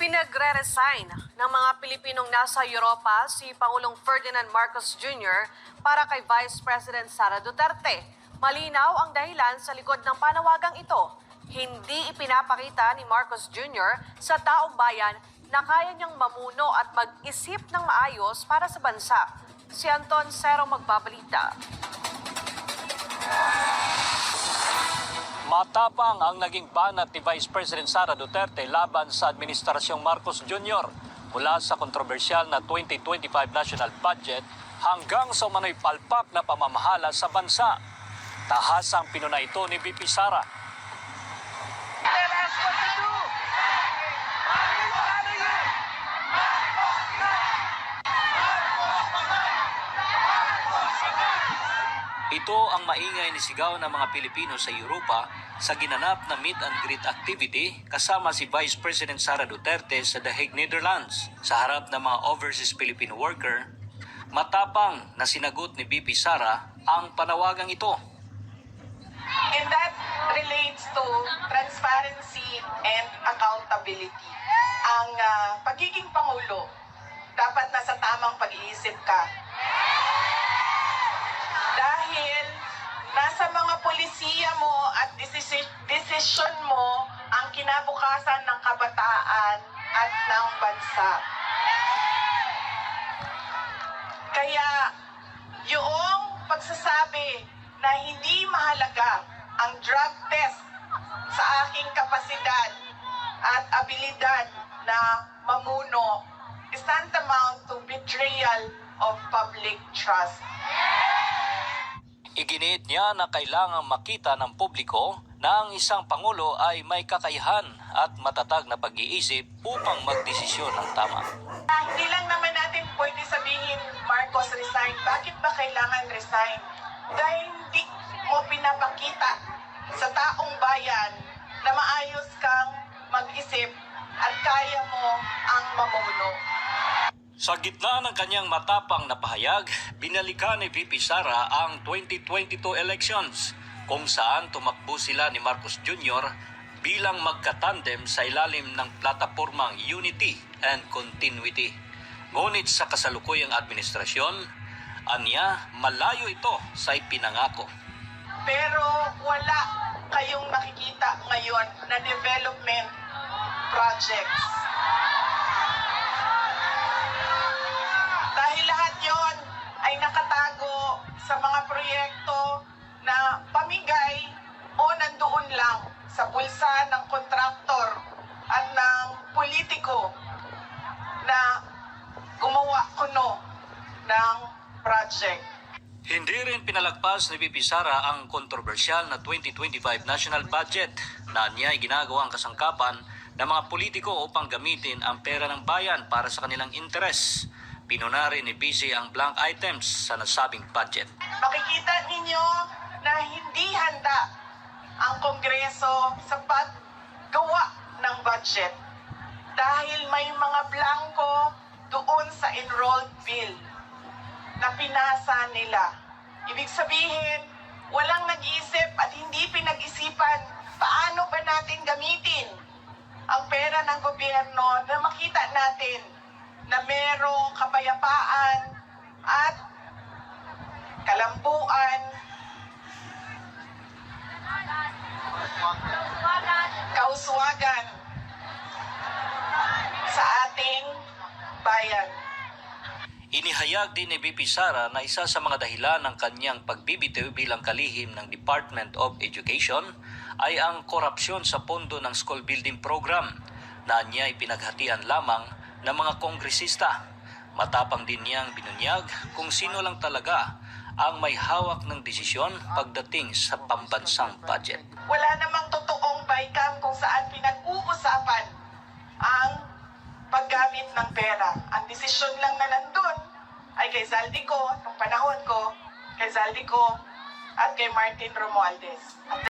Pinagre-resign ng mga Pilipinong nasa Europa si Pangulong Ferdinand Marcos Jr. para kay Vice President Sara Duterte. Malinaw ang dahilan sa likod ng panawagang ito. Hindi ipinapakita ni Marcos Jr. sa taong bayan na kaya niyang mamuno at mag-isip ng maayos para sa bansa. Si Anton Cero magbabalita. Matapang ang naging banat ni Vice President Sara Duterte laban sa Administrasyong Marcos Jr. mula sa kontrobersyal na 2025 national budget hanggang sa umano'y palpak na pamamahala sa bansa. Tahasang pinuna ito ni VP Sara. Ito ang maingay ni sigaw ng mga Pilipino sa Europa sa ginanap na meet and greet activity kasama si Vice President Sara Duterte sa The Hague, Netherlands. Sa harap ng mga overseas Filipino worker, matapang na sinagot ni VP Sara ang panawagang ito. And that relates to transparency and accountability. Ang pagiging Pangulo, dapat nasa tamang pag-iisip ka. Dahil nasa mga polisiya mo at desisyon mo ang kinabukasan ng kabataan at ng bansa. Kaya yung pagsasabi na hindi mahalaga ang drug test sa aking kapasidad at abilidad na mamuno is tantamount to betrayal of public trust. Iginiit niya na kailangang makita ng publiko na ang isang Pangulo ay may kakayahan at matatag na pag-iisip upang magdesisyon ng tama. Hindi lang naman natin pwede sabihin, Marcos resign. Bakit ba kailangan resign? Dahil hindi mo pinapakita sa taong bayan na maayos kang mag-isip at kaya mo ang mamuno. Sa gitna ng kanyang matapang na pahayag, binalikan ni VP Sara ang 2022 elections kung saan tumakbo sila ni Marcos Jr. bilang magkatandem sa ilalim ng platapormang Unity and Continuity. Ngunit sa kasalukuyang administrasyon, anya malayo ito sa ipinangako. Pero wala kayong nakikita ngayon na development projects. Dahil lahat yon ay nakatago sa mga proyekto na pamigay o nandoon lang sa bulsa ng kontraktor at ng politiko na gumawa kuno ng project. Hindi rin pinalagpas ni VP Sara ang kontrobersyal na 2025 national budget na niya ay ginagawa ang kasangkapan ng mga politiko upang gamitin ang pera ng bayan para sa kanilang interes. Pinuna rin ni BC ang blank items sa nasabing budget. Makikita ninyo na hindi handa ang Kongreso sa paggawa ng budget dahil may mga blanco doon sa enrolled bill na pinasa nila. Ibig sabihin, walang nag-iisip at hindi pinag-isipan paano ba natin gamitin ang pera ng gobyerno na makita natin na merong kapayapaan at kalambuan, kauswagan sa ating bayan. Inihayag din ni VP Sara na isa sa mga dahilan ng kanyang pagbibitiw bilang kalihim ng Department of Education ay ang korupsyon sa pondo ng school building program na niya ipinaghatian lamang ng mga kongresista. Matapang din niyang binunyag kung sino lang talaga ang may hawak ng desisyon pagdating sa pambansang budget. Wala namang totoong BICAM kung saan pinag-uusapan ang paggamit ng pera. Ang desisyon lang na nandun ay kay Zaldico, nung panahon ko, kay Zaldico at kay Martin Romualdez.